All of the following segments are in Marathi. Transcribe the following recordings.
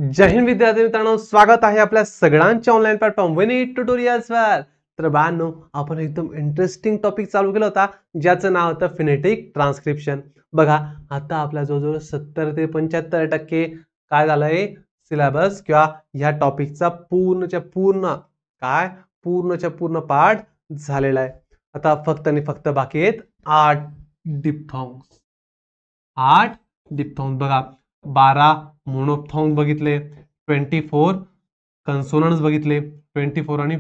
जय हिंद विद्यार्थी मित्रांनो, स्वागत आहे आपल्या सगळ्यांच्या ऑनलाईन प्लॅटफॉर्म विनीत ट्युटोरियल्सवर। तर बाळांनो, आपण एकदम इंटरेस्टिंग टॉपिक चालू केला होता ज्याचं नाव होतं फिनेटिक ट्रान्सक्रिप्शन। बघा, आता आपला जवळजवळ 70 ते 75% काय झालंय सिलेबस किंवा ह्या टॉपिकचा पूर्णच्या पूर्ण पाठ झालेला आहे। आता फक्त आणि फक्त बाकी आहेत 8 डिप्थॉंग्स। 8 डिप्थॉंग्स बघा, 12 मोनोफ्थॉंग बघितले, 24 कन्सोनंट्स बघितले, 24 आणि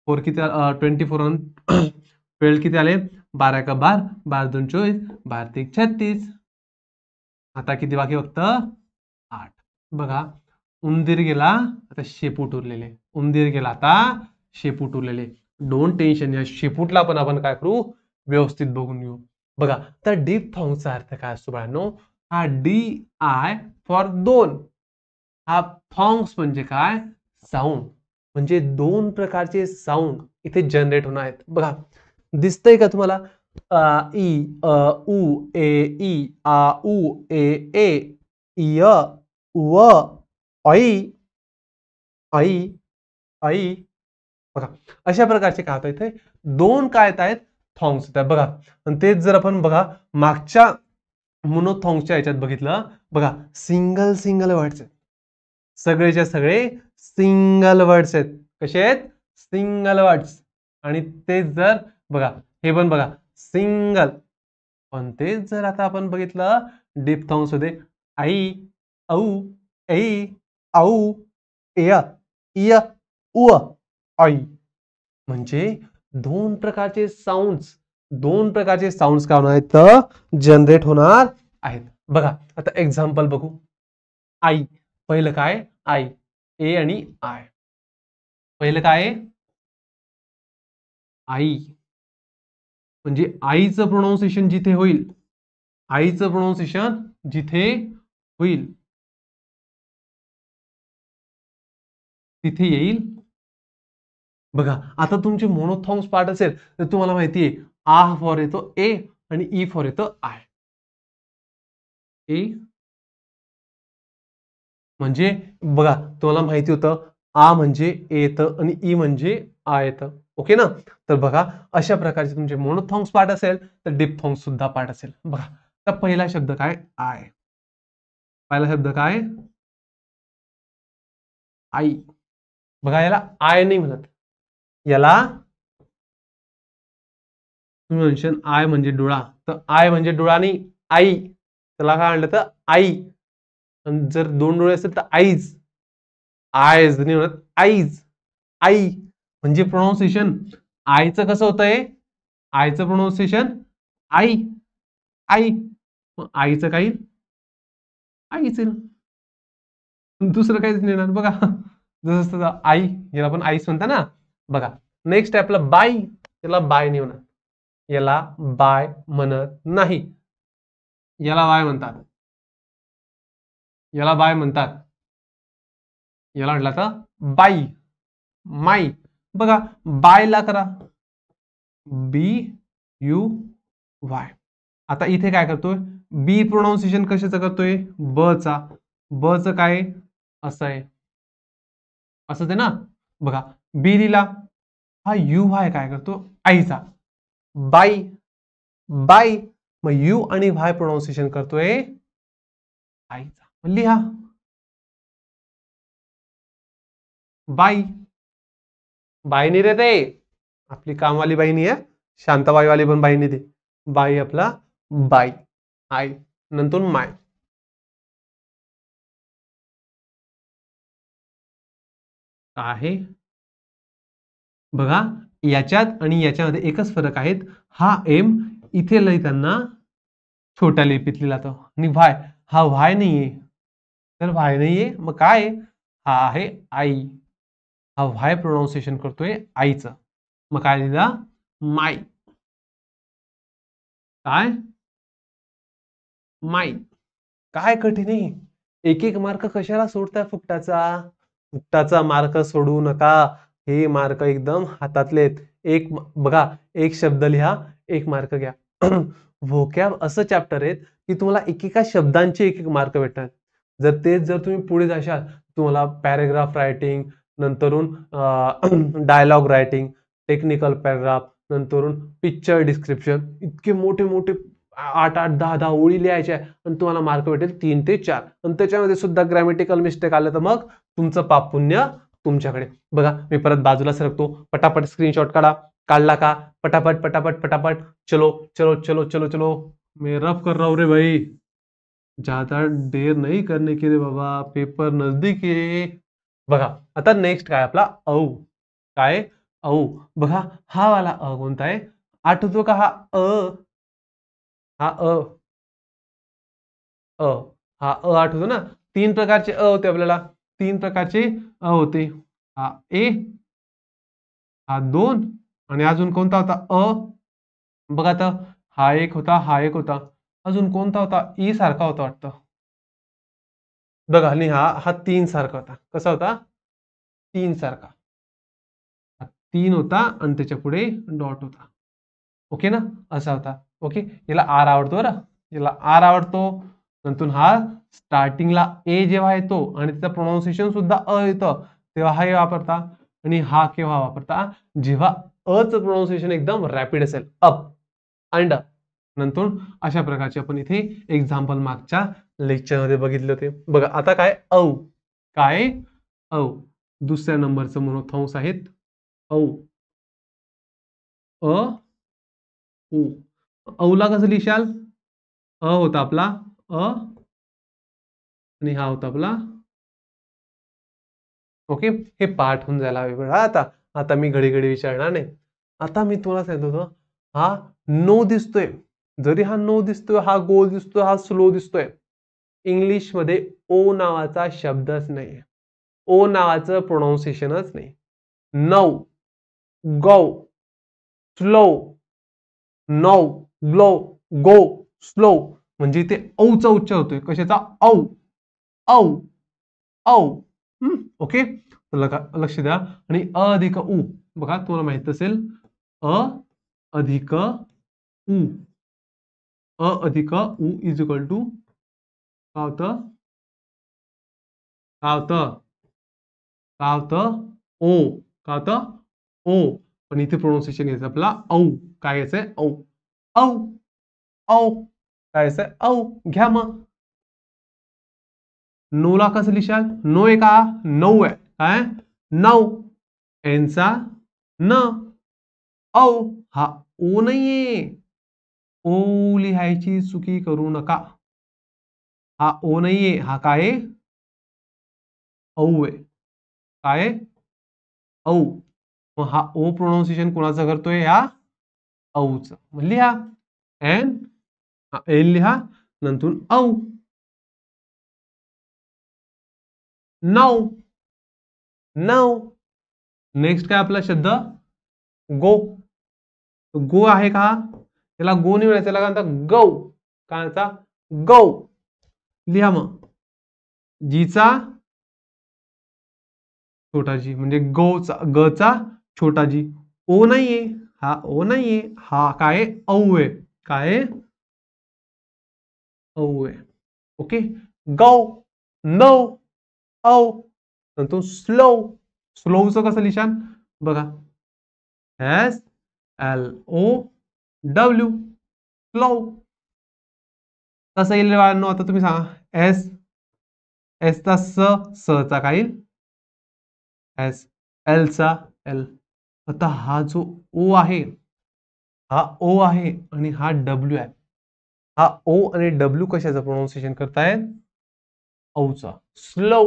4 किती 24 आणि 12 किती आले, 12 का 12, 12 2 24, 12 3 36। आता किती बाकी फक्त 8। बघा, उंदीर गेला आता शेपूट उरलेले, उंदीर गेला आता शेपूट उरलेले। डोंट टेन्शन, या शेपूटला पण आपण काय करू, व्यवस्थित बघून घेऊ। बघा, तर डिप्थॉंगचा अर्थ काय असतो बाळांनो, हा DI फॉर 2, हा थॉंग्स म्हणजे काय, साऊंड, म्हणजे 2 प्रकारचे साऊंड इथे जनरेट होणार आहेत। बघा, दिसतंय का तुम्हाला, इ उ ए ई आ उ ए ए इ व ऐ ऐ ऐ। बघा, अशा प्रकारचे काय होतात, इथे 2 काय येत आहेत, थॉंग्स येतात। बघा, आणि तेच जर आपण बघा मागच्या मोनोथॉंगच्या याच्यात बघितलं, बघा सिंगल सिंगल वर्ड्स आहेत, सगळेच्या सगळे सिंगल वर्ड्स आहेत। कसे आहेत, सिंगल वर्ड्स। आणि तेच जर बघा, हे पण बघा सिंगल, पण तेच जर आता आपण बघितलं डिप्थॉंग्स मध्ये, आई औ ऐ औ एय इय उ ऐ, म्हणजे 2 प्रकारचे साऊंड्स काय होणार आहेत, जनरेट होणार आहेत। बघा, आता एक्झाम्पल बघू। आई, पहिलं काय, आई, ए आणि आय। पहिलं काय, आई, म्हणजे आईचं प्रोनाउन्सिएशन जिथे होईल, आईचं प्रोनाउन्सिएशन जिथे होईल तिथे येईल। बघा, आता तुमचे मोनोथॉंग्स पार्ट असेल तर तुम्हाला माहिती आहे, आ फॉर येतो ए आणि ई फॉर येतो आय। ए म्हणजे बघा, तुम्हाला माहिती होतं आ म्हणजे ए येतं आणि ई म्हणजे आ येतं, ओके ना। तर बघा, अशा प्रकारचे तुमचे मोनोथॉंग्स पार्ट असेल तर डिप्थॉंग्स सुद्धा पार्ट असेल। बघा, तर पहिला शब्द काय, आय, पहिला शब्द काय, आई। बघा, याला आय नाही म्हणत, याला तुम्ही म्हणशाल आय म्हणजे डोळा, तर आय म्हणजे डोळा नाही, आई, त्याला काय म्हणलं तर आई। आणि जर 2 डोळे असेल तर आईज, आयज नाही म्हणत, आईज, आई। म्हणजे प्रोनाउन्सिएशन आईचं कसं होतंय, आईचं प्रोनाउन्सिएशन आई, आई, आईचं काही आईच, दुसरं काहीच नाही येणार। बघा, जसं आई, याला पण आईच म्हणता ना। बघा, नेक्स्ट आहे आपलं बाई, याला बाय नाही म्हणत, याला बाय म्हणत नाही, याला बाय म्हणतात, याला बाय म्हणतात, याला म्हटलं तर बाई, माई। बघा, बायला करा BUY। आता इथे काय करतोय, बी प्रोनाउन्सिएशन कशाचं करतोय, बचा, बचं काय असं आहे, असंच आहे ना। बघा, बी लिहिला, हा UY काय करतो, आईचा, बाई, बाई, मग यू आणि वाय प्रोनाउन्सिएशन करतोय आईचा, लिहा बाई। बाई नाही रे, ते आपली कामवाली बाई नाही आहे, शांताबाईवाली पण बाई नाही, ते बाई आपला बाई, आई, नंतर माय। आहे, बघा, याच्यात आणि याच्यामध्ये एकच फरक आहे, हा एम इथे लिहिताना छोट्या लिपीत लिहिला जातो आणि व्हाय, हा व्हाय नाहीये, तर व्हाय नाहीये मग काय, हा आहे आई, हा व्हाय प्रोनाउन्सिएशन करतोय आईचं, मग काय लिहिला, माई, काय माई। काय कठीण आहे, एक एक मार्क कशाला सोडताय फुकटाचा, फुकटाचा मार्क सोडू नका, हे मार्क एकदम हातातले आहेत। एक बघा, एक शब्द लिहा, 1 मार्क घ्या। व्होकॅब असं चॅप्टर आहेत की तुम्हाला एकेका शब्दांचे 1 मार्क भेटतात। जर तुम्ही पुढे जाशाल, तुम्हाला पॅरेग्राफ रायटिंग, नंतरून डायलॉग रायटिंग, टेक्निकल पॅराग्राफ, नंतरून पिक्चर डिस्क्रिप्शन, इतके मोठे मोठे 8-8, 10-10 ओळी लिहायच्या आणि तुम्हाला मार्क भेटेल 3 ते 4. आणि त्याच्यामध्ये सुद्धा ग्रॅमॅटिकल मिस्टेक आलं तर मग तुमचं पाप पुण्य तुमच्याकडे. बघा मी परत बाजूला सरकतो, पटापट स्क्रीनशॉट काढला का, पटापट पटापट पटापट, चलो चलो चलो चलो चलो, मैं रफ कर रहा हूं रे भाई, ज्यादा देर नहीं करने की रे बाबा, पेपर नजदीक आहे. बघा आता नेक्स्ट काय आपला औ. काय औ. बघा हा वाला अ कोणता आहे, आठवतो का हा अ, हा अ, अ, हा अ आठवतो ना. 3 प्रकारचे अ होते आपल्याला, 3 प्रकारचे अ होते. हा ए, हा 2 आणि अजून कोणता होता अ. बघा आता हा एक होता, हा एक होता. अजून कोणता होता, ई सारखा होता वाटतं. बघा आणि हा हा 3 सारखा होता. कसा होता? 3 सारखा. 3 होता आणि त्याच्या पुढे डॉट होता. ओके ना? असा होता. ओके. याला आर आवडतो बरं. याला आर आवडतो. नंतर हा स्टार्टिंगला ए जेव्हा येतो आणि त्याचं प्रोनाउन्सिएशन सुद्धा अ येतं, तेव्हा हे वापरता. आणि हा केव्हा वापरता? जेव्हा अचं प्रोनाउन्सिएशन एकदम रॅपिड असेल. अप अँड नंतर अशा प्रकारचे आपण इथे एक्झाम्पल मागच्या लेक्चरमध्ये बघितले होते. बघा आता काय औ. काय औ. दुसऱ्या नंबरचं मोनोथॉर्म्स आहेत औ. अ, उ. औला कसं लिहिशाल? अ होता आपला अ आणि हा होता आपला. ओके. हे पाठ होऊन जायला हवे बघा आता. आता मी घडी-घडी विचारणार नाही. आता मी तुम्हाला सांगत होतो, हा नो दिसतोय. जरी हा नो दिसतोय, हा गोल दिसतोय, हा स्लो दिसतोय. इंग्लिशमध्ये ओ नावाचा शब्दच नाहीये. ओ नावाचं प्रोनाउन्सिएशनच नाही. नऊ, गौ, स्लो, नौ, ग्लो, गो, स्लो म्हणजे इथे औचा उच्चार होतोय. कशाचा? औ, औ, औ. ओके. लक्ष द्या. आणि अ अधिक उ. बघा तुम्हाला माहित असेल, अ अधिक उ. अ अधिक उ इज इक्वल टू काय होतं? काय होतं? काय होतं? ओ. काय होतं? ओ. पण इथे प्रोनाउन्सिएशन घ्यायचं आपला औ. काय घ्यायचंय? औ. औ, औ. काय घ्यायचंय? औ. घ्या मग. नऊला कसं लिहिशाल? नो आहे का? 9 आहे. काय? 9. एनचा न. औ. हा ओ नाहीये. ओ लिहायची चुकी करू नका. हा ओ नाहीये. हा काय आहे? औ आहे. काय आहे? औ. मग हा ओ प्रोनाउन्सिएशन कोणाचं करतोय? या औचं. मग लिहा. एन, एल लिहा. नंतर औ. 9. 9. नेक्स्ट काय आपला शब्द? गो. गो आहे का? त्याला गो नाही म्हणायचं, त्याला काय म्हणतात? गौ. काय म्हणता? गौ. लिहा मग. जीचा छोटा जी म्हणजे गोचा, गचा छोटा जी. ओ नाहीये. हा ओ नाहीये. हा काय? औ आहे. काय? औ आहे. ओके. गौ, नौ, औ. नंतर स्लो. स्लोचं कसं लिहिशाल? बघा. S L O W. Slow. कसं येईल बाळांनो? आता तुम्ही सांगा. एस, एसचा चा काय येईल? एस, एलचा एल. आता हा जो ओ आहे, हा ओ आहे आणि हा डब्ल्यू आहे. हा ओ आणि डब्ल्यू कशाचं प्रोनाउन्सिएशन करतायत? औचा. स्लो.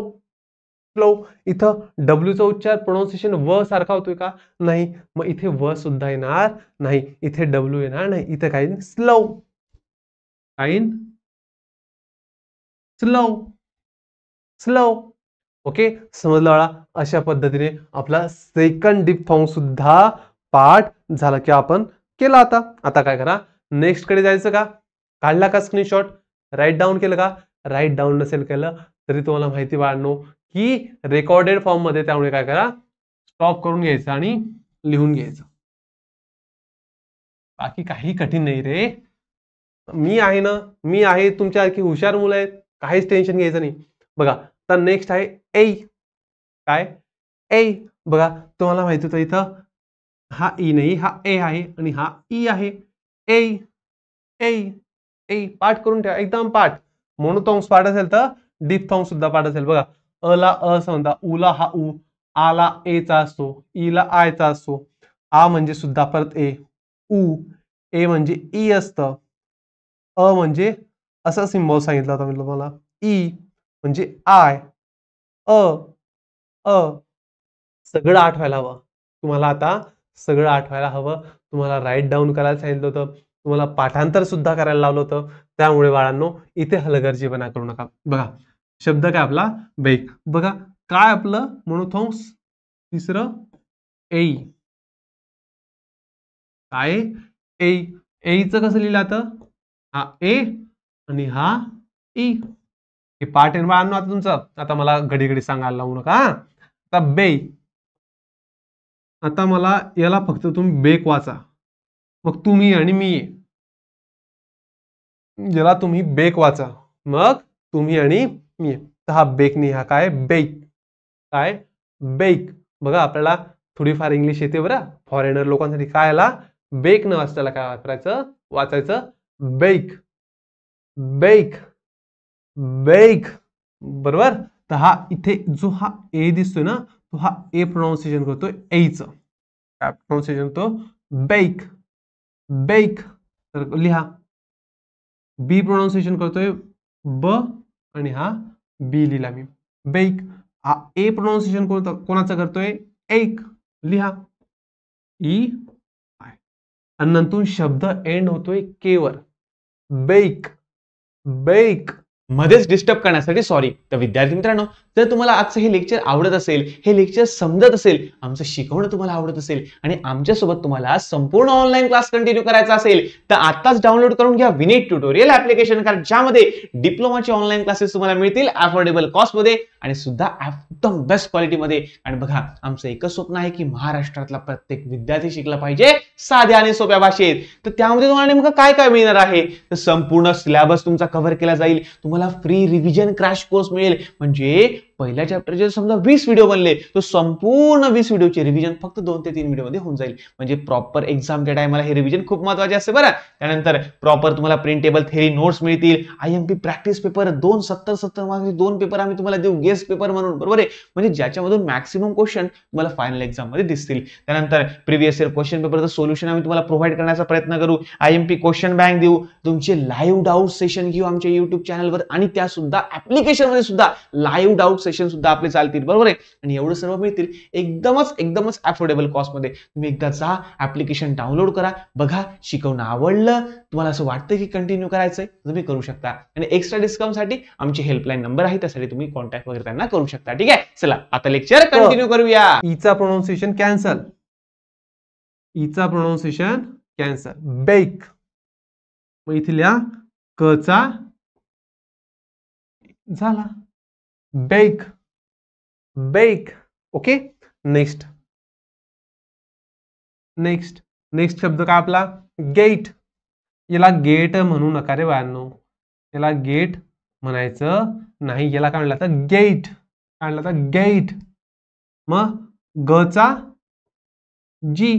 स्लो. इथं डब्ल्यूचा उच्चार प्रोनाउन्सिएशन व सारखा होतोय का? नाही. मग इथे व सुद्धा येणार नाही. इथे डब्ल्यू येणार नाही. इथे काय येईल? स्लो. काय येईल? स्लो. स्लो. ओके. समजलं बाळा? अशा पद्धतीने आपला सेकंड डिप्थॉंग सुद्धा पाठ झाला की आपण केला आता. आता काय करा? नेक्स्ट कडे जायचं का? काढला का स्क्रीनशॉट? राईट डाऊन केलं का? राईट डाऊन नसेल केलं तरी तुम्हाला माहिती बाळांनो की रेकॉर्डेड फॉर्म मध्ये, त्यामुळे काय करा? स्टॉप करून घ्यायचं आणि लिहून घ्यायचं. बाकी काही कठीण नाही रे. मी आहे ना, मी आहे. तुमच्यासारखी हुशार मुलं आहेत. काहीच टेन्शन घ्यायचं नाही. बघा तर नेक्स्ट आहे ए. काय ए? बघा तुम्हाला माहिती होतं इथं हा ई नाही, हा ए आहे आणि हा ई आहे. ए ए ए पाठ करून ठेवा, एकदम पाठ. मोनोथॉंग्स पाठ असेल तर डिफथॉंग सुद्धा पाठ असेल. बघा अ ला अ समजा, उ ला हा उ, आ ला ए चा असतो, ई ला आय चा असतो. आ म्हणजे सुद्धा परत ए, उ, ए म्हणजे ई असतं, अ म्हणजे असा सिम्बॉल सांगितला होता मी तुम्हाला, ई म्हणजे आय, अ अ सगळं आठवायला हवं तुम्हाला. आता सगळं आठवायला हवं तुम्हाला. राईट डाऊन करायला सांगितलं होतं तुम्हाला, पाठांतर सुद्धा करायला लावलं होतं. त्यामुळे बाळांनो इथे हलगर्जीपणा करू नका. बघा शब्द काय आपला बेक. बघा काय आपलं मोनोथॉंग्स तिसरं ए. काय ए? एचं कसं लिहिलं आता? हा ए आणि हा ई. हे पाठ आहे बाळांनो आता तुमचं. आता मला घडी घडी सांगायला लावू नका. आता बे. आता मला याला फक्त तुम्ही बेक वाचा, मग तुम्ही आणि मी. याला तुम्ही बेक वाचा, मग तुम्ही आणि मी. तर हा बेक नाही, हा काय बेक. काय बेक. बघा आपल्याला थोडीफार इंग्लिश येते बरं. फॉरेनर लोकांसाठी काय आला बेक न वाचताना काय वापरायचं, वाचायचं बेक. बेक बेक बरोबर. तर हा इथे जो हा ए दिसतोय ना, तो हा ए प्रोनाउन्सिएशन करतोय एचं. काय प्रोनाउन्सिएशन तो बेक. बेक तर लिहा. बी प्रोनाउन्सिएशन करतोय ब आणि हा बी लिहिला मी बेक. हा ए प्रोनाउन्सिएशन कोणाचं करतोय एक, लिहा ई आय. आणि नंतर शब्द एंड होतोय के वर, बेक. बेक. मध्येच डिस्टर्ब करण्यासाठी सॉरी. तर विद्यार्थी मित्रांनो, जर तुम्हाला आजचं हे लेक्चर आवडत असेल, हे लेक्चर समजत असेल, आमचं शिकवणं तुम्हाला आवडत असेल आणि आमच्यासोबत तुम्हाला संपूर्ण ऑनलाईन क्लास कंटिन्यू करायचा असेल, तर आताच डाउनलोड करून घ्या विनीत ट्युटोरियल ऍप्लिकेशन. कारण ज्यामध्ये डिप्लोमाचे ऑनलाईन क्लासेस तुम्हाला मिळतील अफोर्डेबल कॉस्टमध्ये आणि सुद्धा एकदम बेस्ट क्वालिटीमध्ये. आणि बघा आमचं एकच स्वप्न आहे की महाराष्ट्रातला प्रत्येक विद्यार्थी शिकला पाहिजे साध्या आणि सोप्या भाषेत. तर त्यामध्ये तुम्हाला नेमकं काय काय मिळणार आहे, तर संपूर्ण सिलेबस तुमचा कव्हर केला जाईल. तुम्हाला फ्री रिव्हिजन क्रॅश कोर्स मिळेल. म्हणजे पहिल्या चॅप्टरचे समजा 20 व्हिडिओ बनले, तो संपूर्ण 20 व्हिडिओचे रिव्हिजन फक्त 2 ते 3 व्हिडिओ मध्ये होऊन जाईल. म्हणजे प्रॉपर एक्झामच्या टायमाला हे रिव्हिजन खूप महत्त्वाचे असते बरं. त्यानंतर प्रॉपर तुम्हाला प्रिंटेबल थेरी नोट्स मिळतील. आयएमपी प्रॅक्टिस पेपर 2 70 मार्क्सचे 2 पेपर आम्ही तुम्हाला देऊ गेस्ट पेपर म्हणून, बरोबर आहे. म्हणजे ज्याच्यामधून मॅक्सिमम क्वेश्चन तुम्हाला फायनल एक्झाम मध्ये दिसतील. त्यानंतर प्रिव्हियस इयर क्वेश्चन पेपरचं सोल्युशन आम्ही तुम्हाला प्रोव्हाइड करण्याचा प्रयत्न करू. आयएमपी क्वेश्चन बँक देऊ. तुमचे लाईव्ह डाऊट सेशन घेऊ आमच्या युट्यूब चॅनलवर आणि त्या सुद्धा ऍप्लिकेशन मध्ये सुद्धा लाईव्ह डाऊट सेशन सुद्धा आपले चालतील, बरोबर आहे. आणि एवढं सर्व मिळतील एकदमच अफोर्डेबल कॉस्ट मध्ये. तुम्ही एकदा जा, ऍप्लिकेशन डाउनलोड करा, बघा शिकवणं आवडलं, तुम्हाला असं वाटतं की कंटिन्यू करायचंय, तुम्ही करू शकता. आणि एक्स्ट्रा डिस्काउंट साठी आमची हेल्पलाईन नंबर आहे, त्यासाठी तुम्ही कॉन्टॅक्ट वगैरे त्यांना करू शकता. ठीक आहे, चला आता लेक्चर कंटिन्यू करूया. ईचा प्रोनाउन्सिएशन कॅन्सल. ईचा प्रोनाउन्सिएशन कॅन्सल. बेक. मग इथे लिहा कचा झाला bake. Bake. Okay. Next next next शब्द काय आपला गेट. याला गेट म्हणू नका रे बाळांनो, याला गेट म्हणायचं नाही. याला काय म्हणलं तर गेट. काय म्हणलं तर गेट. मग गचा जी,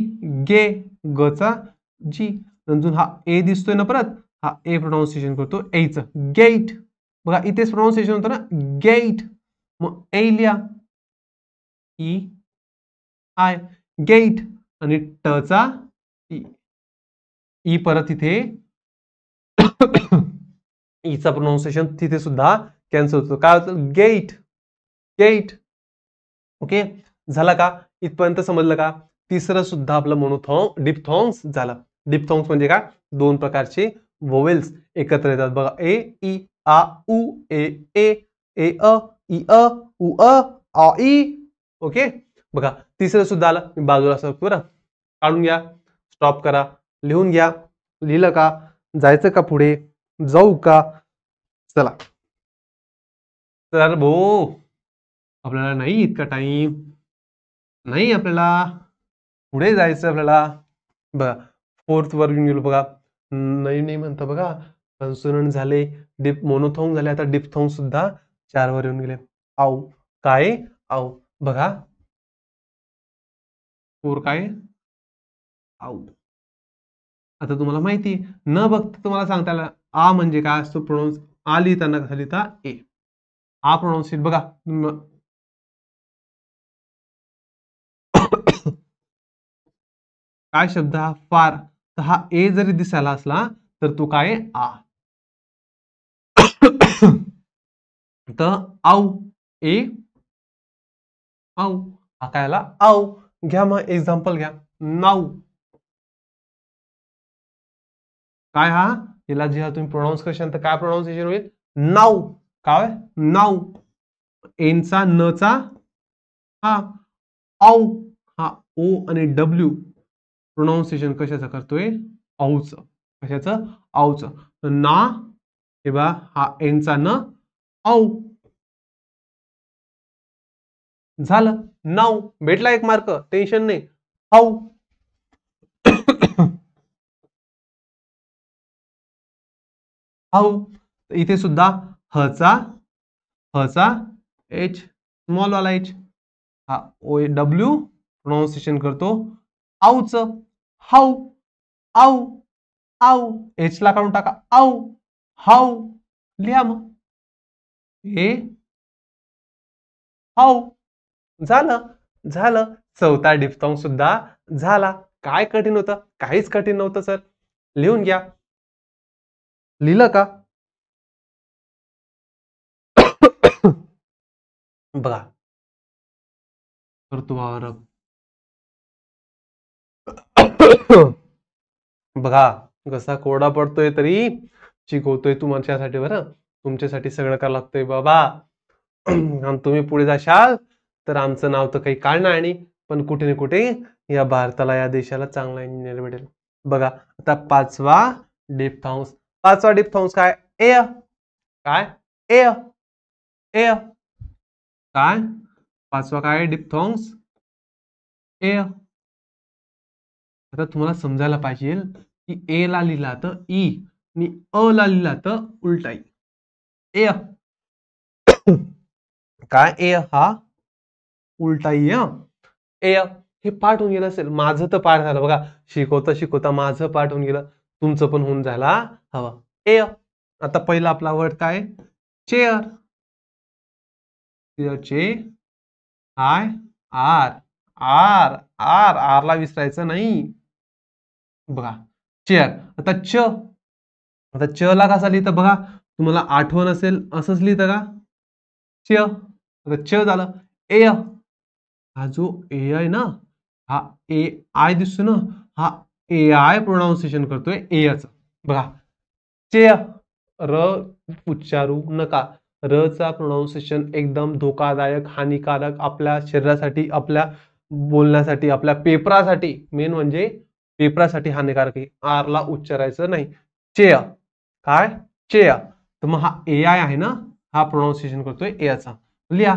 गे. गचा जी. नंतर हा ए दिसतोय ना, परत हा ए प्रोनाउन्सिएशन करतो एचं गेट. बघा इथेच प्रोनाउन्सिएशन होतं ना गेट. मग ए लिहा ई आय गेट. आणि टचा ई परत इथे ईचा प्रोनाउन्सिएशन तिथे सुद्धा कॅन्सल होतो. काय होतं गेट. गेट. ओके झाला का, इथपर्यंत समजलं का. तिसरं सुद्धा आपलं मोनोथॉंग डिप्थॉंग्स झालं. डिप्थॉंग्स म्हणजे काय, 2 प्रकारचे वोवेल्स एकत्र येतात बघा. ए ई आ उ ए ए ए अ ई अ उ अ आ ई. ओके बघा तिसरं सुद्धा आलं. मी बाजूला सरकतो बरं, काढून घ्या, स्टॉप करा, लिहून घ्या. लिहिलं का, जायचं का पुढे, जाऊ का, चला. तर भाऊ आपल्याला नाही इतका टाइम नाही, आपल्याला पुढे जायचं. आपल्याला बघा 4th वर येऊन गेलो बघा. नाही नाही म्हणता बघा, कन्सोनंट झाले, मोनोथॉंग झाले, आता डिप्थॉंग सुद्धा 4 वर येऊन गेले. आऊ. काय आऊ. बघा 4 काय आऊ. आता तुम्हाला माहिती न बघता तुम्हाला सांगता आलं आ म्हणजे काय असतो प्रोनाऊन्स. आ लिहिताना कसा लिहिता ए. आ प्रोनाऊन्स बघा. काय शब्द हा फार. तर हा ए जरी दिसायला असला तर तो काय आ. तर आऊ ए आऊ. हा काय आला आऊ. घ्या मग एक्झाम्पल घ्या. नाऊ. काय हा याला जेव्हा तुम्ही प्रोनाऊन्स करशाल तर काय प्रोनाऊन्सिएशन होईल नाऊ. काय नाऊ. एनचा नचा हा आऊ. हा ओ आणि डब्ल्यू प्रोनाऊन्सिएशन कशाचं करतोय औचं. कशाचं औचं. ना हे बा हा एनचा न औ. झालं नाऊ. भेटला एक मार्क. टेन्शन नाही. हाऊ. हाऊ. इथे सुद्धा हचा एच स्मॉल वाला एच हा ओ डब्ल्यू प्रोनाऊन्सिएशन करतो आऊच. हाऊ आऊ आऊ. एच ला काढून टाका आऊ हाऊ. लिहा मग हे हाऊ. झालं झालं. चौथा डिफ्थॉंग सुद्धा झाला. काय कठीण होतं काहीच कठीण नव्हतं सर. लिहून घ्या. लिहिलं का बघा ऋतुवावर बघा कसा कोरडा पडतोय तरी शिकवतोय तुमच्यासाठी बरं. तुमच्यासाठी सगळं करावं लागतंय बाबा. आणि तुम्ही पुढे जाशाल तर आमचं नाव तर काही काढणार नाही पण कुठे ना कुठे या भारताला या देशाला चांगला इंजिनियर भेटेल. बघा आता पाचवा डिफ्थॉंग्स. पाचवा डिफ्थॉंग्स काय ए. काय ए ए. काय पाचवा काय डिफ्थॉंग्स ए. आता तुम्हाला समजायला पाहिजे की ए ला लिहिला तर ई आणि अ ला लिहिला तर उलटा ई. ए काय ए हा उलटा ई. ए हे पाठ होऊन गेलं असेल. माझं तर पाठ झालं बघा. शिकवता शिकवता माझं पाठ होऊन गेलं. तुमचं पण होऊन जायला हवं. ए. आता पहिला आपला वर्ड काय चेअर. चे आय आर आर आर आरला विसरायचं नाही. बघा चेअर. आता च. आता च ला कसा लिहितं बघा. तुम्हाला आठवण असेल असंच लिहितं का च. आता च झालं. ए हा जो ए आहे ना हा ए आय दिसतो ना हा ए आय प्रोनाऊन्सिएशन करतोय एच. बघा चे र उच्चारू नका. र चा प्रोनाऊन्सिएशन एकदम धोकादायक हानिकारक आपल्या शरीरासाठी आपल्या बोलण्यासाठी आपल्या पेपरासाठी मेन म्हणजे पेपरासाठी हानिकारक आहे. आर ला उच्चारायचं नाही. चेय काय चेय. तर मग हा ए आय आहे ना हा प्रोनाऊन्सिएशन करतोय एचा. लिहा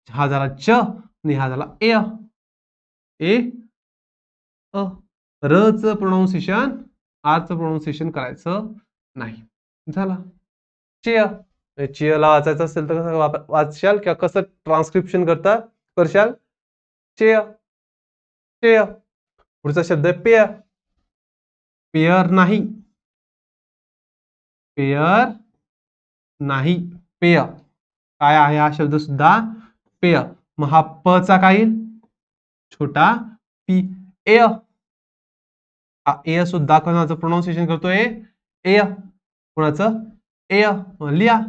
हा झाला च आणि हा झाला ए ए अ. र च प्रोनाऊन्सिएशन आरचं प्रोनाऊन्सिएशन करायचं नाही. झाला चेय. चेयला वाचायचं असेल तर कसं वाचशाल किंवा कसं ट्रान्स्क्रिप्शन करशाल चेय चेय. पुढचा शब्द आहे पेय. पेयर नाही. पेयर नाही पेय. काय आहे हा शब्द सुद्धा पेय. मग हा प चा काय येईल छोटा पी ए. हा ए सुद्धा कोणाचं प्रोनाऊन्सिएशन करतोय ए. कोणाचं ए. लिहा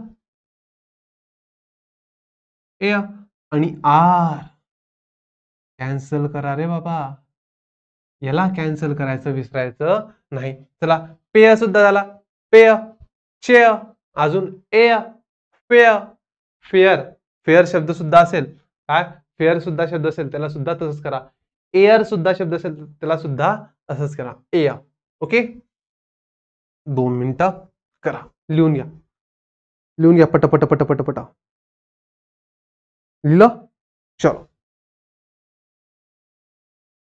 ए आणि आर कॅन्सल करा रे बाबा. याला कॅन्सल करायचं विसरायचं नाही. चला पेय सुद्धा झाला. पेय चेय अजून ए पेय. फेअर फेअर शब्द सुद्धा असेल काय फेअर सुद्धा शब्द असेल त्याला सुद्धा तसंच करा. एअर सुद्धा शब्द असेल त्याला सुद्धा असंच करा ए. ओके 2 मिनिटं करा. लिहून घ्या. लिहून घ्या पट पट पट पट. लिहिलं चलो.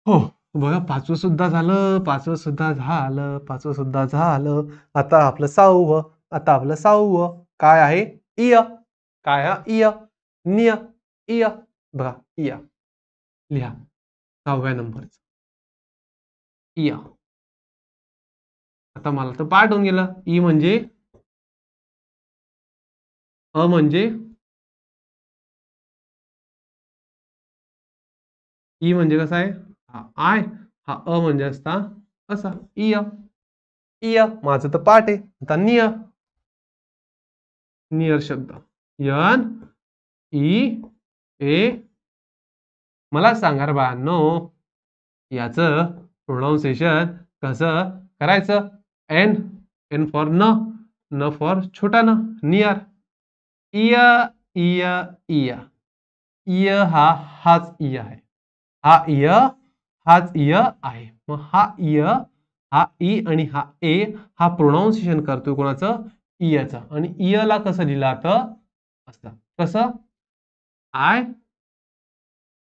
हो बघा पाचवं सुद्धा झालं. पाचवं सुद्धा झालं. पाचवं सुद्धा झालं. आता आपलं 6वं. आता आपलं 6वं काय आहे इय. काय हा इय निय. इय. बघा इय लिहा 6व्या नंबरचं इय. आता मला तर पाठ होऊन गेलं. ई म्हणजे अ म्हणजे ई म्हणजे कसा आहे हा आय, हा अ म्हणजे असता असा इय. इय माझं तर पाठ आहे. आता निय, नियर शब्द यन ई ए. मला सांगा रे बाळांनो, याचं प्रोनाउन्सिएशन कसं करायचं? एन, एन फॉर न, न फॉर छोटा न, नियर. इय इय इय. इय हाच इय आहे. हा इय हाच इय आहे. मग हा इय, हा ई आणि हा ए हा प्रोनाउन्सिएशन करतोय कोणाचं? इयचं. आणि इयला कसं लिहिलं जातं? असं कसं? आय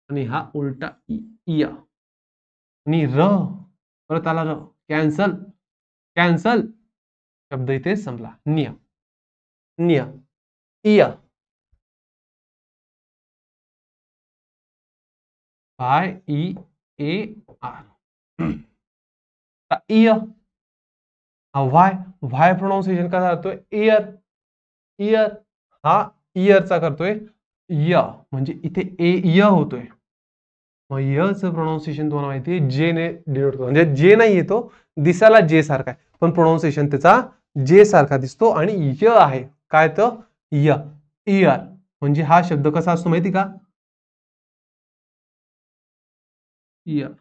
आणि हा उलटा इय आणि र, परत आला र, कॅन्सल, कॅन्सल. शब्द इथे संपला. निय, निय, इय. I E A R. इय हा व्हाय, व्हाय प्रोनाउन्सिएशन कसा करतोय? Ear, ear. हा इयरचा करतोय य, म्हणजे इथे ए य होतोय. मग यचं प्रोनाउन्सिएशन तुम्हाला माहिती आहे जे ने डिनोट करतो. म्हणजे जे नाही येतो, दिसायला जे सारखा आहे, पण प्रोनाउन्सिएशन त्याचा जे सारखा दिसतो आणि य आहे. काय तर य, इयर. म्हणजे हा शब्द कसा असतो माहिती का? इयर.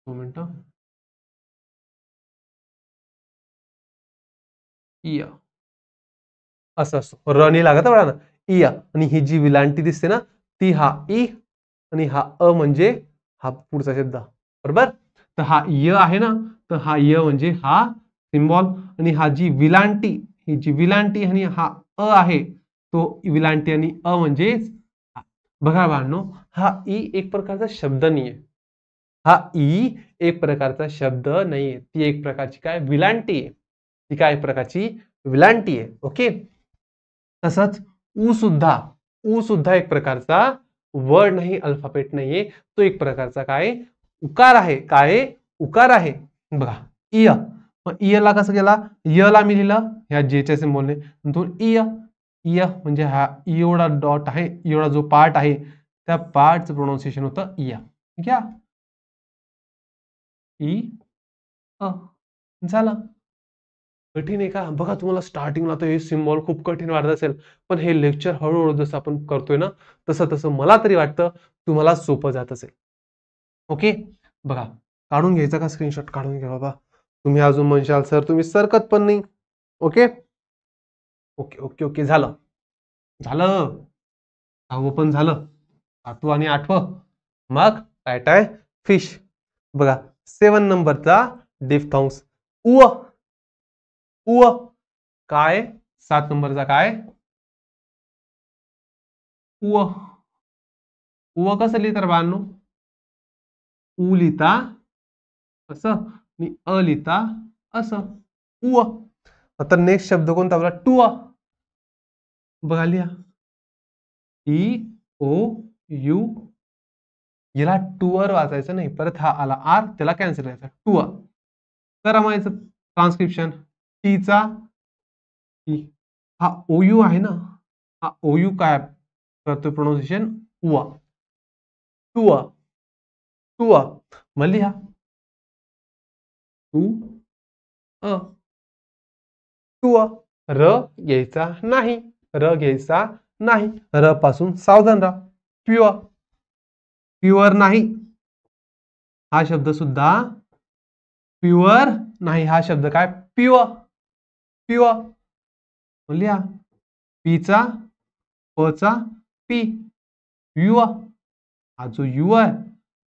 2 मिनिटं. इय असं असतो. र नाही लागत बघा ना, इय. आणि ही जी विलांटी दिसते ना, ती हा ई आणि हा अ म्हणजे हा पुढचा शब्द. बरोबर? तर हा य आहे ना, तर हा य म्हणजे हा सिम्बॉल आणि हा जी विलांटी, ही जी विलांटी आणि हा अ आहे, तो विलांटी आणि अ म्हणजे बघा बाळांनो, हा ई एक प्रकारचा शब्द नाहीये. हा ई एक प्रकारचा शब्द नाहीये. ती एक प्रकारची काय? विलांटी आहे. ती काय प्रकारची? विलांटी आहे. ओके. तसंच ऊ सुद्धा एक प्रकारचा वर्ड नाही, अल्फाबेट नाहीये. तो एक प्रकारचा काय? उकार आहे. काय? उकार आहे. बघा इय. मग इयला कसं केला? यला मी लिहिलं ह्या जेच्या सिम्बॉलने. नंतर इय, इय म्हणजे हा एवढा डॉट आहे, एवढा जो पार्ट आहे, त्या पार्टचं प्रोनाउन्सिएशन होतं इय. ठीक आहे? ई अ झालं. कठीण आहे का? बघा तुम्हाला स्टार्टिंगला तर हे सिम्बॉल खूप कठीण वाटत असेल, पण हे लेक्चर हळूहळू जसं आपण करतोय ना, तसं तसं मला तरी वाटतं तुम्हाला सोपं जात असेल. ओके. बघा काढून घ्यायचा का? स्क्रीनशॉट काढून घ्या बाबा. तुम्ही अजून म्हणशाल सर तुम्ही सरकत पण नाही. Okay, okay okay okay. झालं, झालं. 6वं पण झालं, 7वं आणि 8वं. मग काय फिश. बघा 7 नंबरचा डिफ्थॉंग्स उ. उ काय? 7 नंबरचा काय? उ. उ कसं लिहितात बाळांनो? उ लिहिता असं आणि अ लिहिता असं. उ. आता नेक्स्ट शब्द कोणता आपला? टू. बघा लिहा. T O U. याला टूअर वाचायचं नाही, परत हा आला आर, त्याला कॅन्सल करायचा. टूअर. तर माहिती ट्रान्सक्रिप्शन टीचा टी. हा ओयू आहे ना, हा ओयू काय करतोय प्रोनाउन्सिएशन? उआ. टूअ, टूअ. मग लिहा टू अ. टूअ. र घ्यायचा नाही, र घ्यायचा नाही. र पासून सावधान राहा. प्युअर, प्युअर नाही. हा शब्द सुद्धा प्युअर नाही. हा शब्द काय? Pure, pure. लिहा पीचा पचा पी. युअ. हा जो यु आहे,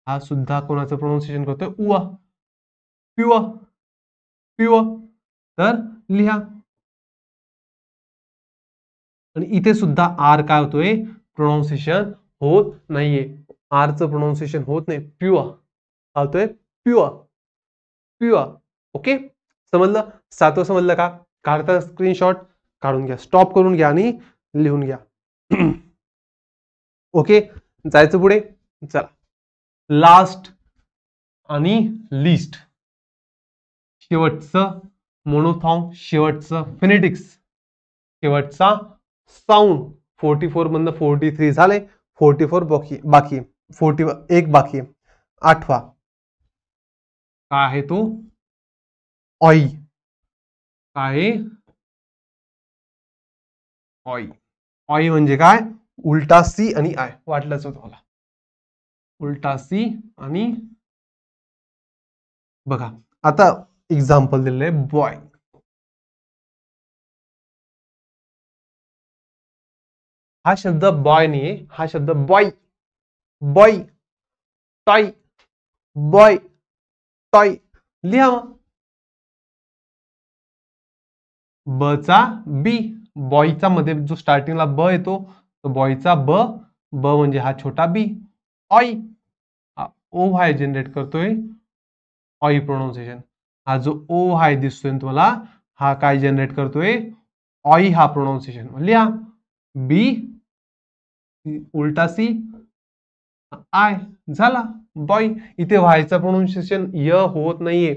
हा सुद्धा कोणाचं प्रोनाउन्सिएशन करतोय? उआ. Pure, pure. तर लिहा. आणि इथे सुद्धा आर काय होतोय? प्रोनाउन्सिएशन होत नाहीये. आरचं प्रोनाउन्सिएशन होत नाही. प्युअर होतोय प्युअर, प्युअर. ओके, समजलं? 7वं समजलं का? काढता स्क्रीनशॉट काढून घ्या, स्टॉप करून घ्या आणि लिहून घ्या. ओके, जायचं पुढे. चला, लास्ट आणि लिस्ट, शेवटचं मोनोथॉंग, शेवटचं फिनेटिक्स, शेवटचा साऊंड. 44 मधनं 43 झाले, 44 बाकी 41 बाकी. 8वा काय आहे तो? ऑई. काय आहे? ऑई. ऑई म्हणजे काय? उलटा सी आणि आय. वाटलंच होतं मला. उलटा सी आणि बघा आता एक्झाम्पल दिलेलं आहे बॉय. हा शब्द बॉय नाहीये, हा शब्द boy. Boy, toy, boy, toy. लिहा मग. बचा बी, बॉयचा मध्ये जो स्टार्टिंगला ब येतो तो बॉयचा ब, ब म्हणजे हा छोटा बी. ऑय, ओ हाय जनरेट करतोय ऑय प्रोनाउन्सिएशन. हा जो ओ हाय दिसतोय तुम्हाला, हा काय जनरेट करतोय? ऑय हा प्रोनाउन्सिएशन. लिहा बी उलटा सी आय, झाला बॉय. इथे व्हायचा प्रोनाउन्सिएशन य होत नाहीये,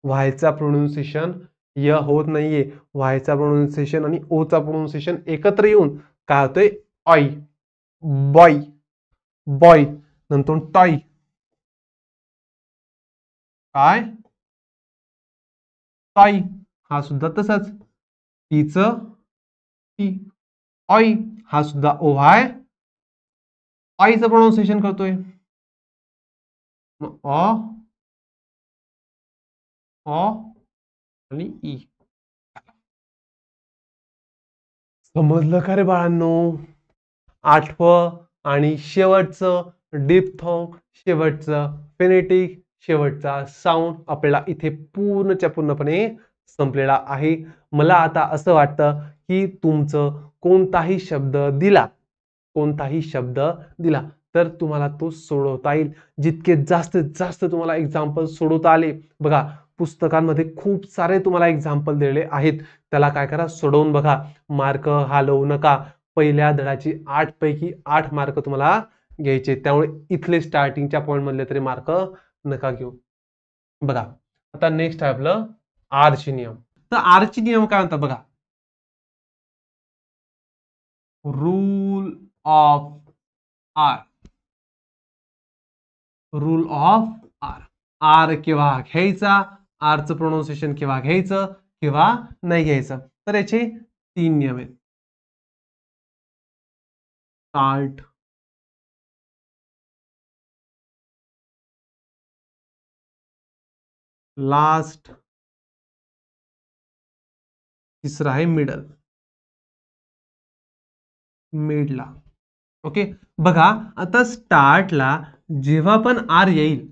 व्हायचा प्रोनाउन्सिएशन य होत नाहीये. व्हायचा प्रोनाउन्सिएशन आणि ओचा प्रोनाउन्सिएशन एकत्र येऊन काय होतंय? ऑय, बॉय, बॉय. नंतर टॉय, काय? टॉय. हा सुद्धा तसाच, टीचं टी. ऑय हा सुद्धा ओ हाय, ऑयचं प्रोनाउन्सिएशन करतोय. ऑ, ऑ आणि ई. समजलं का रे बाळांनो? 8वं आणि शेवटचं डिप्थॉंग, शेवटचं फिनेटिक, शेवटचा साऊंड आपल्याला इथे पूर्णपणे संपलेला आहे. मला आता असं वाटतं की तुमचं कोणताही शब्द दिला तर तुम्हाला तो सोडवता येईल. जितके जास्तीत जास्त तुम्हाला एक्झाम्पल सोडवता आले, बघा पुस्तकांमध्ये खूप सारे तुम्हाला एक्झाम्पल दिलेले आहेत, त्याला काय करा? सोडवून बघा. मार्क हलवू नका. पहिल्या धड्याची 8 पैकी 8 मार्क तुम्हाला घ्यायचे, त्यामुळे इथले स्टार्टिंगच्या पॉइंट मधले तरी मार्क नका घेऊ. बघा आता नेक्स्ट आहे आपलं आरचे नियम. तर आरचे नियम काय म्हणतात बघा. Rule of R, rule of R. R केव्हा घ्यायचा, आरचं प्रोनाउन्सिएशन केव्हा घ्यायचं, केव्हा नाही घ्यायचं. तर याचे 3 नियम आहेत. स्टार्ट, लास्ट, तिसरा आहे मिडल, मिडला. ओके, बघा आता स्टार्टला जेव्हा पण आर येईल,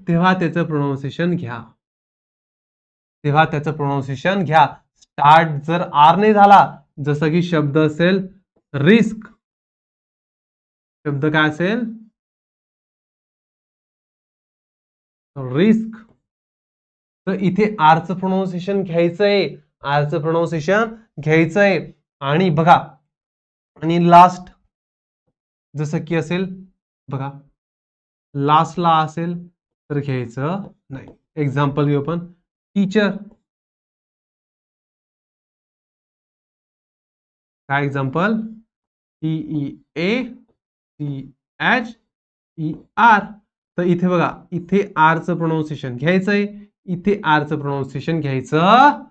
तेव्हा त्याचं प्रोनाउन्सिएशन घ्या. स्टार्ट जर आर नाही झाला, जसं की शब्द असेल रिस्क, शब्द काय असेल? रिस्क. तर इथे आरचं प्रोनाउन्सिएशन घ्यायचंय, आणि बघा आणि लास्ट जसं की असेल बघा, लास्टला असेल तर घ्यायचं नाही. एक्झाम्पल घेऊ आपण. टीचर, काय एक्झाम्पल? TEACHER. तर इथे बघा, इथे आरचं प्रोनाउन्सिएशन घ्यायचंय, इथे आरचं प्रोनाउन्सिएशन घ्यायचं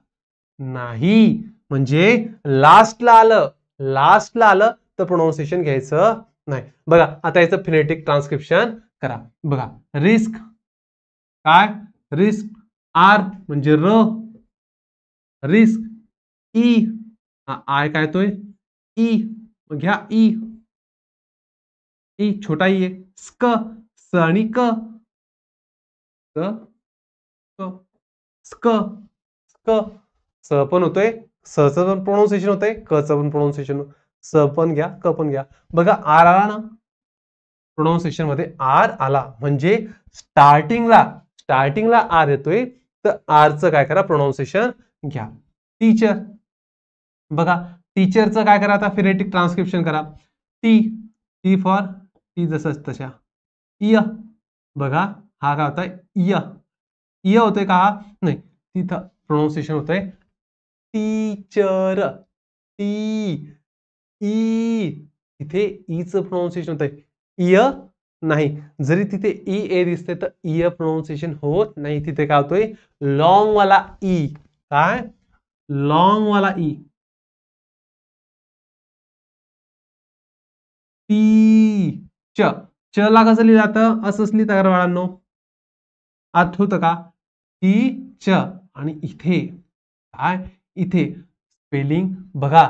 नाही. म्हणजे लास्टला आलं तर प्रोनाउन्सिएशन घ्यायचं नाही. बघा आता याचं फिनेटिक ट्रान्सक्रिप्शन करा. बघा रिस्क, काय? रिस्क. आर म्हणजे र, रिस्क. ई, आय काय तोय? ई, घ्या ई, ई छोटा ई आहे. स्क, स आणि क, स्क, स पण होतोय, सचं पण प्रोनाउन्सिएशन होतंय, कचं पण प्रोनाउन्सिएशन. स पण घ्या, क पण घ्या. बघा आर आला ना प्रोनाउन्सिएशन मध्ये, आर आला म्हणजे स्टार्टिंगला आर येतोय, तर आरचं काय करा? प्रोनाउन्सिएशन घ्या. टीचर, बघा टीचरचं काय करा आता फिनेटिक ट्रान्सक्रिप्शन करा. टी फॉर टी जसंच तशा. इय बघा हा काय होता इय. इय होतोय का हा नाही तिथं प्रोनाउन्सिएशन होतंय टीचर. टी ई इथे ईचं प्रोनाउन्सिएशन होतंय इय नाही. जरी तिथे ई ए दिसते तर इय प्रोनाउन्सिएशन होत नाही. तिथे काय होतोय लॉंग वाला ई. काय लॉंग वाला ई. टी च ला कसं लिहिलं जातं असंच लिहितं बाळांनो. आठवतं का टी च आणि इथे काय इथे स्पेलिंग बघा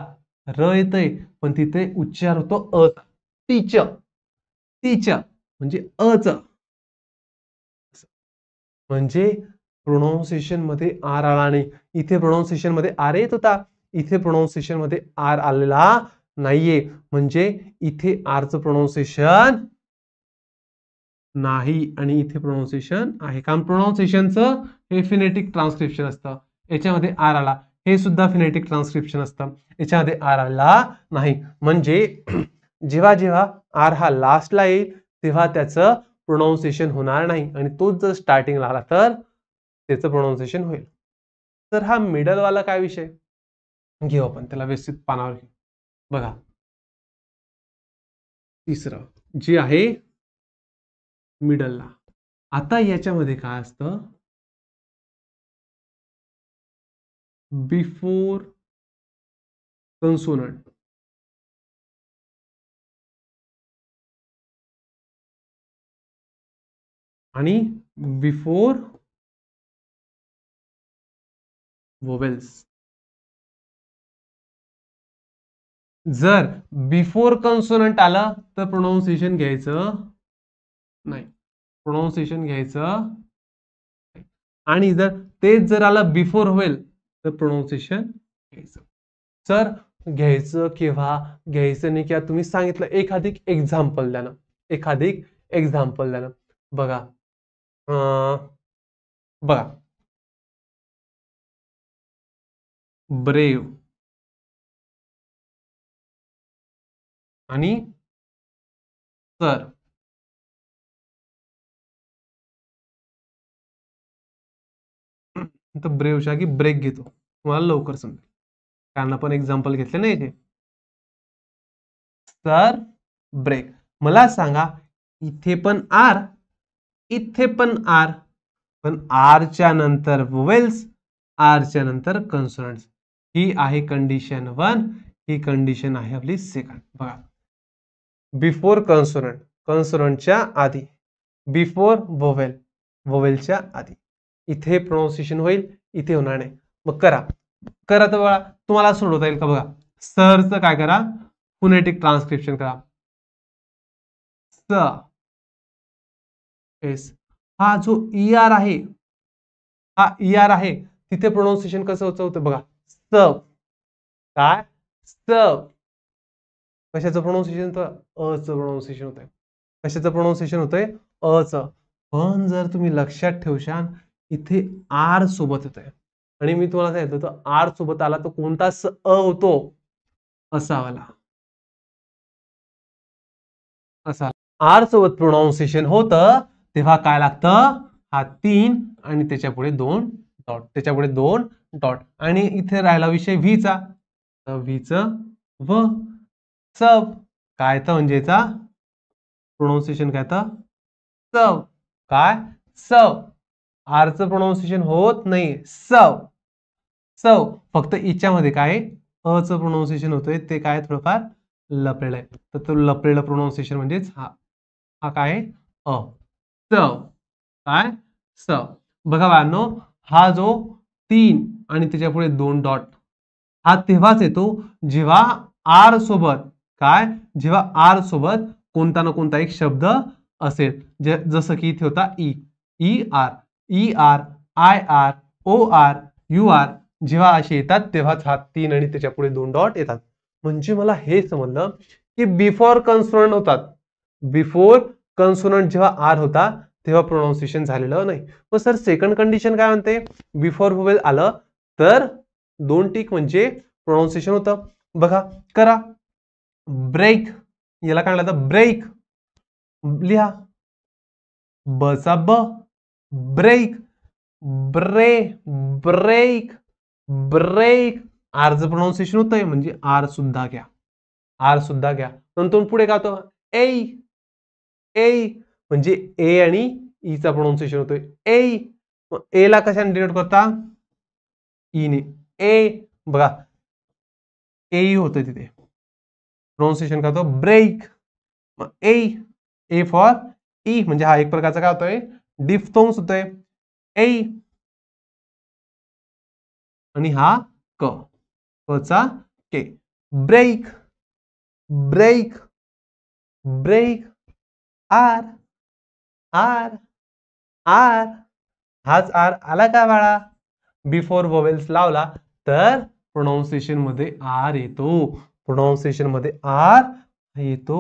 र येतंय पण तिथे उच्चार होतो अ. टीच टीच म्हणजे अच. म्हणजे प्रोनाउन्सिएशन मध्ये आर आला नाही. इथे प्रोनाउन्सिएशन मध्ये आर येत होता, इथे प्रोनाउन्सिएशन मध्ये आर आलेला नाहीये. म्हणजे इथे आरचं प्रोनाउन्सिएशन नाही आणि इथे प्रोनाउन्सिएशन आहे. कारण प्रोनाउन्सिएशनचं हे फिनेटिक ट्रान्सक्रिप्शन असतं. याच्यामध्ये आर आला हे सुद्धा फिनेटिक ट्रान्सक्रिप्शन असतं. याच्यामध्ये आर आला नाही. म्हणजे जेव्हा जेव्हा आर हा लास्टला येईल तेव्हा त्याचं प्रोनाउन्सिएशन होणार नाही आणि तोच जर स्टार्टिंगला आला तर त्याचं प्रोनाउन्सिएशन होईल. तर हा मिडल वाला काय विषय घेऊ आपण त्याला व्यवस्थित पानावर घेऊ. बघा तिसरं जे आहे मिडलला. आता याच्यामध्ये काय असतं बिफोर कन्सोनंट आणि बिफोर वोवेल्स. जर बिफोर कन्सोनंट आलं तर प्रोनाउन्सिएशन घ्यायचं नाही. प्रोनाउन्सिएशन घ्यायचं आणि जर तेच जर आलं बिफोर होईल तर प्रोनाउन्सिएशन घ्यायचं. सर घ्यायचं केव्हा घ्यायचं नाही किंवा तुम्ही सांगितलं एखादी एक्झाम्पल द्या ना. एखादी एक्झाम्पल द्या ना. बघा बघा ब्रेव आणि सर. तर ब्रेवच्या की ब्रेक घेतो तुम्हाला लवकर समजेल कारण आपण एक्झाम्पल घेतले नाही इथे. Sir break. मला सांगा इथे पण आर इथे पण आर पण आरच्या नंतर वोवेल्स आरच्या नंतर कन्सोनंट्स. ही आहे कंडिशन 1. ही कंडिशन आहे आपली सेकंड. बघा बिफोर कन्सोनंट कन्सोनंटच्या आधी बिफोर वोवेल वोवेलच्या आधी. इथे प्रोनाउन्सिएशन होईल इथे होणार नाही. मग करा तर बघा तुम्हाला सोडवता येईल का. बघा सरचं काय करा फोनेटिक ट्रान्सक्रिप्शन करा. स एस हा जो ई आर आहे हा ई आर आहे तिथे प्रोनाउन्सिएशन कसं होतं बघा सर्व. काय सर्व कशाचं प्रोनाउन्सिएशन होतं अचं प्रोनाउन्सिएशन होतंय. कशाचं प्रोनाउन्सिएशन होतंय अचं. पण जर तुम्ही लक्षात ठेवशाल इथे आर सोबत येतंय आणि मी तुम्हाला सांगितलं होतं आर सोबत आला तर कोणता अ होतो असा वाला. असा आर सोबत प्रोनाउन्सिएशन होतं तेव्हा काय लागतं हा 3 आणि त्याच्या पुढे 2 डॉट. त्याच्या पुढे 2 डॉट आणि इथे राहिला विषय व्हीचा. तर व्हीचं व सब काय तर म्हणजे याचा प्रोनाउन्सिएशन काय तर सव. काय सव. आरचं प्रोनाउन्सिएशन होत नाही सव सव. फक्त इच्यामध्ये काय अचं प्रोनाउन्सिएशन होतंय ते काय थोडंफार लपलेलं आहे. तर तो लपलेलं प्रोनाउन्सिएशन म्हणजेच हा हा काय अ सव. काय सव. बघा बाळांनो हा जो 3 आणि त्याच्या पुढे 2 डॉट हा तेव्हाच येतो जेव्हा आर सोबत काय जेव्हा आर सोबत कोणता ना कोणता एक शब्द असेल. जसं की इथे होता E E R I R O R U R. जेव्हा असे येतात तेव्हाच हा 3 आणि त्याच्या पुढे 2 डॉट येतात. म्हणजे मला हे समजलं की बिफोर कन्सोनंट होतात. बिफोर कन्सोनंट जेव्हा आर होता तेव्हा प्रोनाउन्सिएशन झालेलं नाही. मग सर सेकंड कंडिशन काय म्हणते बिफोर वोवेल आलं तर 2 टिक म्हणजे प्रोनाउन्सिएशन होतं. बघा करा. ब्रेक, याला काय म्हणतात ब्रेक. लिहा बचा ब, ब्रेक. ब्रे ब्रेक ब्रेक. आरचं प्रोनाऊन्सिएशन होतंय म्हणजे आर सुद्धा घ्या, आर सुद्धा घ्या. नंतर पुढे काय होतं ए, ए म्हणजे ए आणि ईचा प्रोनाऊन्सिएशन होतोय ए. ए ला कशाने डिनोट करता, ईने. ए बघा ए होतं तिथे, प्रोनाऊन्सिएशन काय होतं break. A, A for E म्हणजे हा एक प्रकारचा काय होतोय डिफ्थोंग्स होतोय ए. आणि हा क, कचा K. Break break break. R R R. हाच आर आला का बाळा, बिफोर वोवेल्स लावला तर प्रोनाऊन्सिएशन मध्ये आर येतो, प्रोनाऊन्सिएशन मध्ये आर येतो.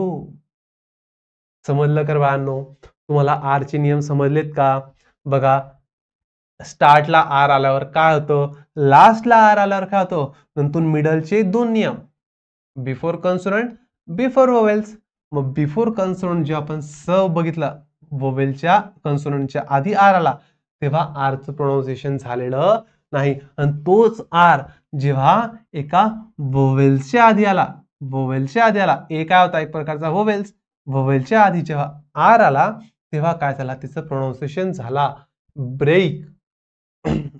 समजलं कर बाळांनो, तुम्हाला आर चे नियम समजलेत का? बघा स्टार्टला आर आल्यावर काय होतं, लास्टला आर आल्यावर काय होतं, नंतर मिडलचे दोन नियम, बिफोर कन्सोनंट, बिफोर वोवेल्स. मग बिफोर कन्सोनंट जे आपण स बघितलं, वोवेलच्या कन्सोनंटच्या आधी आर आला तेव्हा आरचं प्रोनाऊन्सिएशन झालेलं नाही. आणि तोच आर जेव्हा एका वोवेल्सच्या आधी आला, वोवेलच्या आधी आला, ए काय होता एक प्रकारचा वोवेल्स, वोवेलच्या आधी जेव्हा आर आला तेव्हा काय झाला, त्याचं प्रोनाऊन्सिएशन झाला ब्रेक.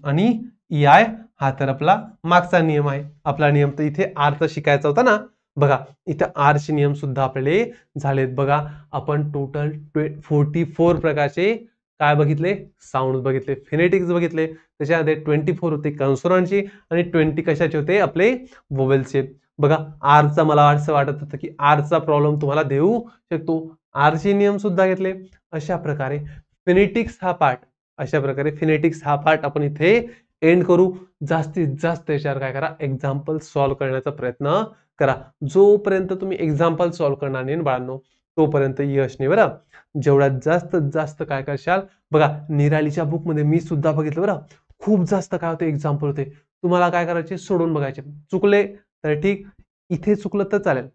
आणि ई आय हा तर आपला मागचा नियम आहे. आपला नियम तर इथे आरचा शिकायचा होता ना. बघा इथे आरचे नियम सुद्धा आपले झालेत. बघा आपण टोटल 44 प्रकारचे काय बघितले, साऊंड बघितले, फिनेटिक्स बघितले. त्याच्यामध्ये 24 होते कन्सोनंटचे आणि 20 कशाचे होते आपले वोवेल्सचे. बघा आरचा मला असं वाटत होतं की आरचा प्रॉब्लेम तुम्हाला देऊ शकतो, आरचे नियम सुद्धा घेतले. अशा प्रकारे फिनेटिक्स हा पार्ट, अशा प्रकारे फिनेटिक्स हा पार्ट आपण इथे एंड करू. जास्तीत जास्त याच्यावर काय करा, एक्झाम्पल सॉल्व्ह करण्याचा प्रयत्न करा. जोपर्यंत तुम्ही एक्झाम्पल सॉल्व्ह करणार नाही बाळांनो तोपर्यंत यश नाही बरं. जेवढ्यात जास्त जास्त काय करशाल, बघा निरालीच्या बुक मध्ये मी सुद्धा बघितलं बरं, खूप जास्त काय होते एक्झाम्पल होते. तुम्हाला काय करायचे, सोडून बघायचे. चुकले तर ठीक, इथे चुकलं तर चालेल,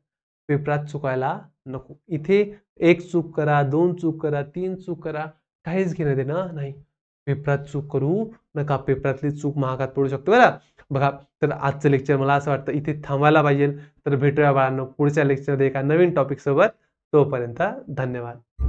पेपरात चुकायला नको. इथे एक चूक करा, दोन चूक करा, तीन चूक करा, काहीच घेणं देणं नाही. पेपरात चूक करू नका, पेपरातली चूक महागात पडू शकते बरं. बघा तर आजचं लेक्चर मला असं वाटतं इथे थांबायला पाहिजे. तर भेटूया बाळांनो पुढच्या लेक्चरमध्ये एका नवीन टॉपिक सोबत. तोपर्यंत धन्यवाद.